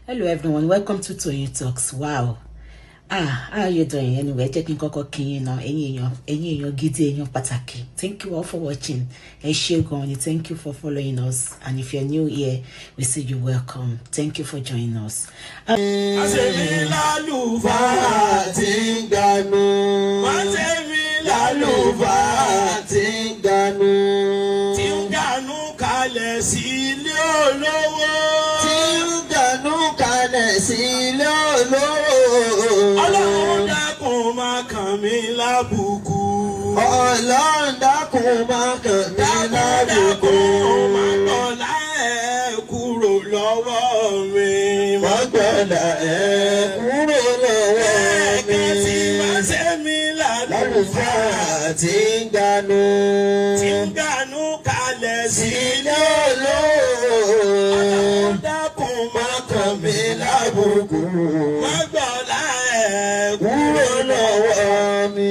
Hello everyone, welcome to Toyeen Talks. Wow. How are you doing? Anyway, checking koko kin now. Ẹ̀yin èèyàn gidi, èèyàn pàtàkì. Thank you all for watching. Thank you for following us. And if you're new here, we say you welcome. Thank you for joining us. Ọlọ́run dákun má kàn mí lábùkù. Ọlọ́run dákun má kàn mí lábùkù. Má gbọ́lá ẹ̀ kúrò lọ́wọ́ mi. Má gbọ́lá ẹ̀ kúrò lọ́wọ́ mi. Ẹ̀kẹ́ tí má ṣe mí lálùfáà tí ń ganu. Tí ń ganu kalẹ̀ sílé olówó. Ọlọ́run dákun má kàn mí lábùkù. Má gbọ́lá ẹ̀ kúrò lọ́wọ́ mi.